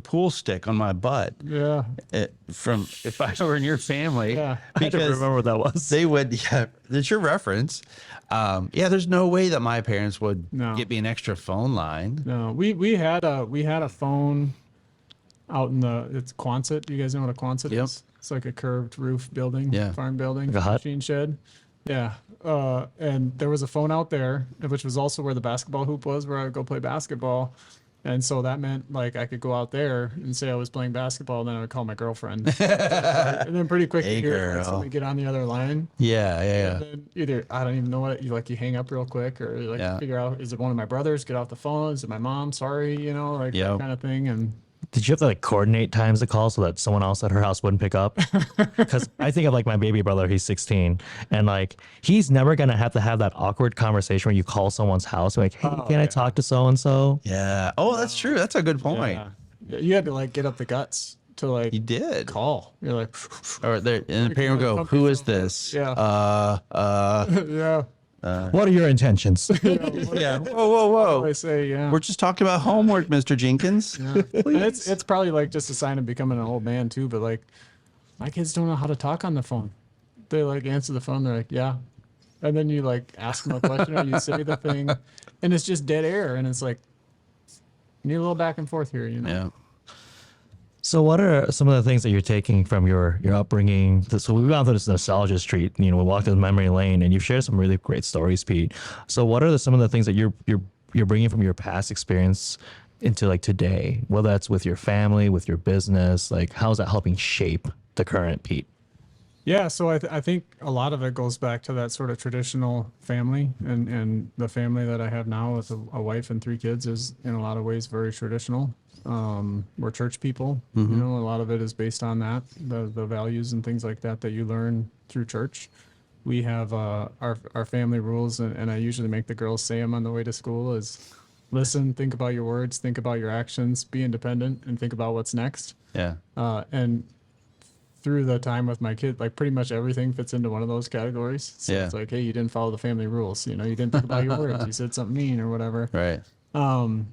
pool stick on my butt." Yeah. From if I were in your family, Yeah. I don't remember what that was. they would. Yeah, that's your reference. There's no way that my parents would get me an extra phone line. No, we had a phone out in it's Quonset. You guys know what a Quonset is? It's like a curved roof building, farm building, like a hut? machine shed. Yeah. And there was a phone out there, which was also where the basketball hoop was, where I would go play basketball. And so that meant like I could go out there and say I was playing basketball, and then I would call my girlfriend. And then pretty quick, Hey, you hear girl. like, somebody get on the other line. Yeah. And then either I don't even know what you hang up real quick, or like figure out, is it one of my brothers? Get off the phone. Is it my mom? Sorry, that kind of thing. And Did you have to like coordinate times to call so that someone else at her house wouldn't pick up? Because I think of like my baby brother, he's 16, and like he's never gonna have to have that awkward conversation where you call someone's house, like, "Hey, can I talk to so and so?" Yeah. Oh, that's true. That's a good point. you had to like get up the guts to like You did. call. You're like, Or there, and the parent would go, "Who is this?" Yeah. Yeah. What are your intentions? Yeah. Whoa. I say, yeah. We're just talking about homework, Mr. Jenkins. And it's probably like just a sign of becoming an old man too. But like, my kids don't know how to talk on the phone. They like answer the phone. They're like, yeah, and then you like ask them a question or you say the thing, and it's just dead air. And it's like, you need a little back and forth here, Yeah. So what are some of the things that you're taking from your upbringing? So we've gone through this nostalgia street, we walked down memory lane, and you've shared some really great stories, Pete. So what are some of the things that you're bringing from your past experience into like today, whether that's with your family, with your business, like how's that helping shape the current Pete? Yeah, so I think a lot of it goes back to that sort of traditional family, and the family that I have now with a wife and 3 kids is in a lot of ways very traditional. We're church people, you know, a lot of it is based on that, the values and things like that that you learn through church. We have our family rules, and I usually make the girls say them on the way to school is listen, think about your words, think about your actions, be independent, and think about what's next. Yeah. And through the time with my kid, like pretty much everything fits into one of those categories. So Yeah. it's like, hey, you didn't follow the family rules. You know, you didn't think about your words. You said something mean or whatever. Right. And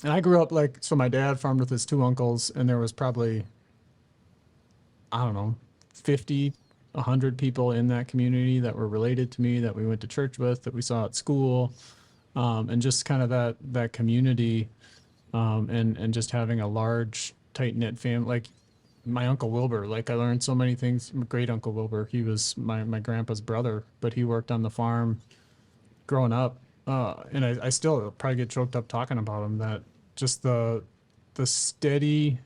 I grew up like, so my dad farmed with his 2 uncles, and there was probably, I don't know, 50, 100 people in that community that were related to me, that we went to church with, that we saw at school. And just kind of that community, and just having a large, tight knit family. Like my Uncle Wilbur, like I learned so many things. My great Uncle Wilbur, he was my grandpa's brother, but he worked on the farm growing up. And I still probably get choked up talking about him, that just the steady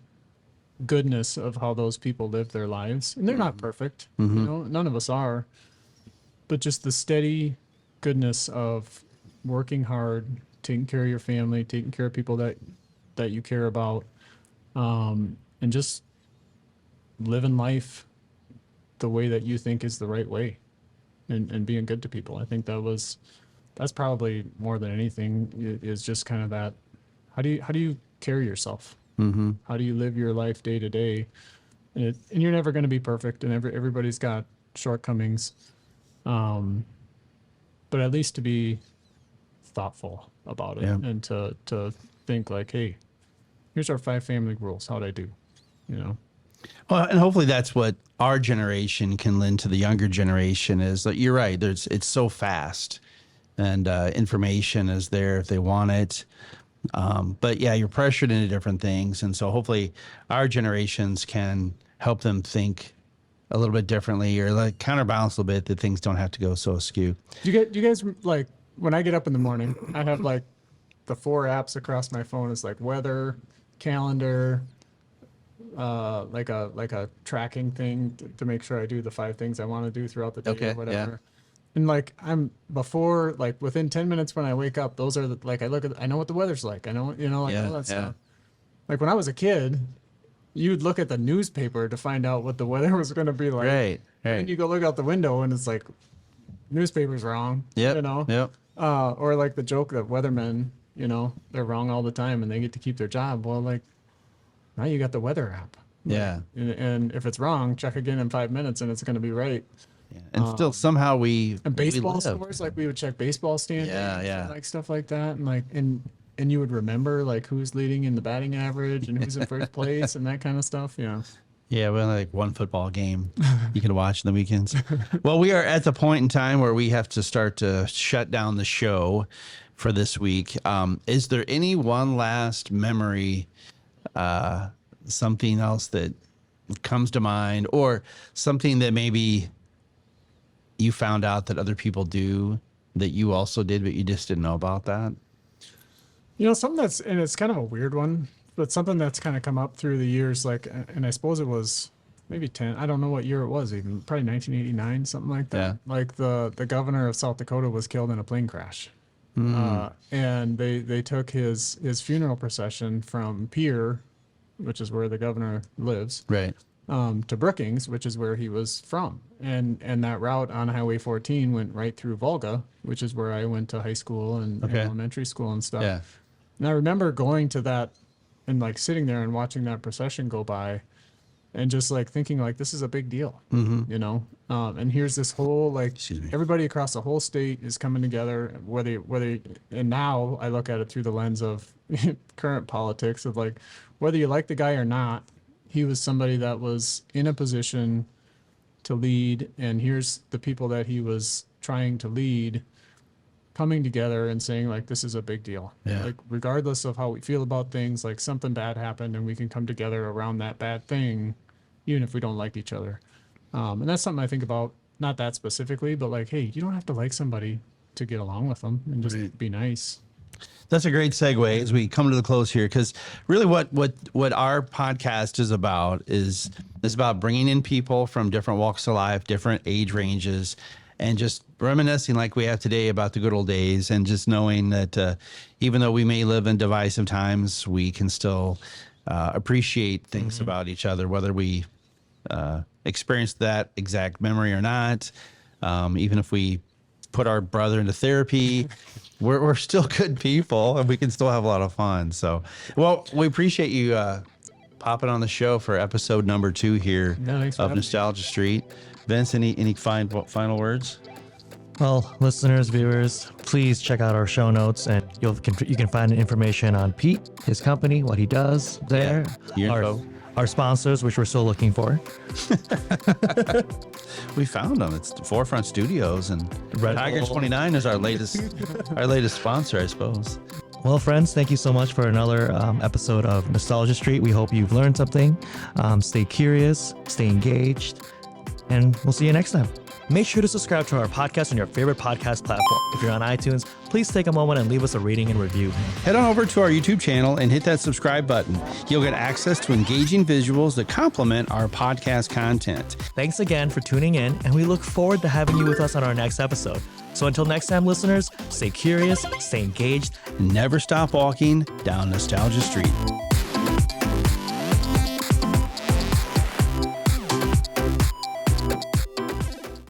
goodness of how those people live their lives. And they're not perfect, you know, none of us are, but just the steady goodness of working hard, taking care of your family, taking care of people that you care about, and just living life the way that you think is the right way, and being good to people. I think that's probably more than anything is just kind of that. How do you carry yourself? How do you live your life day to day? And you're never going to be perfect, and everybody's got shortcomings. But at least to be thoughtful about it, Yeah. and to think like, hey, here's our 5 family rules. How'd I do? You know? Well, and hopefully that's what our generation can lend to the younger generation is that you're right. It's so fast, and information is there if they want it. But yeah, you're pressured into different things. And so hopefully our generations can help them think a little bit differently, or like counterbalance a little bit, that things don't have to go so askew. Do you guys like, when I get up in the morning, I have like the 4 apps across my phone is like weather, calendar, like a tracking thing to make sure I do the 5 things I want to do throughout the day, Okay, or whatever. And like like within 10 minutes when I wake up, those are like, I know what the weather's like. I know, you know, like all that stuff. Like when I was a kid, you'd look at the newspaper to find out what the weather was going to be like. Right. And you go look out the window and it's like, newspaper's wrong. Yep. You know? Yep. Or like the joke that weathermen, you know, they're wrong all the time and they get to keep their job. Well, like now you got the weather app. Yeah. And if it's wrong, check again in 5 minutes and it's going to be right. Yeah. And still somehow And baseball live. scores, like we would check baseball standings. Yeah. And like stuff like that. And like, and you would remember like who's leading in the batting average and who's in first place and that kind of stuff. Yeah. Yeah, well, like one football game you can watch on the weekends. Well, we are at the point in time where we have to start to shut down the show for this week. Is there any one last memory, something else that comes to mind, or something that maybe you found out that other people do that you also did, but you just didn't know about that? You know, something and it's kind of a weird one, but something that's kind of come up through the years, like, and I suppose it was maybe 10, I don't know what year it was, even probably 1989, something like that. Yeah. Like the governor of South Dakota was killed in a plane crash. And they took his funeral procession from Pierre, which is where the governor lives, Right. to Brookings, which is where he was from. And that route on Highway 14 went right through Volga, which is where I went to high school and elementary school and stuff. Yeah. And I remember going to that and like sitting there and watching that procession go by and just like thinking like, this is a big deal, you know? And here's this whole, like, everybody across the whole state is coming together, and now I look at it through the lens of current politics of like, whether you like the guy or not, he was somebody that was in a position to lead, and here's the people that he was trying to lead coming together and saying like, this is a big deal. Yeah. Like regardless of how we feel about things, like something bad happened and we can come together around that bad thing, even if we don't like each other. And that's something I think about, not that specifically, but like, hey, you don't have to like somebody to get along with them and just be nice. That's a great segue as we come to the close here, because really what our podcast is about bringing in people from different walks of life, different age ranges, and just reminiscing like we have today about the good old days, and just knowing that even though we may live in divisive times, we can still appreciate things about each other, whether we experience that exact memory or not. Even if we put our brother into therapy, we're still good people, and we can still have a lot of fun. So, well, we appreciate you popping on the show for episode number 2 here of Nostalgia Street. Vince, any final words? Well, listeners, viewers, please check out our show notes, and you can find information on Pete, his company, what he does there, our sponsors, which we're still looking for. We found them. It's Forefront Studios, and Red Tiger Bull. 29 is our latest sponsor, I suppose. Well, friends, thank you so much for another episode of Nostalgia Street. We hope you've learned something. Stay curious, stay engaged, and we'll see you next time. Make sure to subscribe to our podcast on your favorite podcast platform. If you're on iTunes, please take a moment and leave us a rating and review. Head on over to our YouTube channel and hit that subscribe button. You'll get access to engaging visuals that complement our podcast content. Thanks again for tuning in, and we look forward to having you with us on our next episode. So until next time, listeners, stay curious, stay engaged, Never stop walking down Nostalgia Street.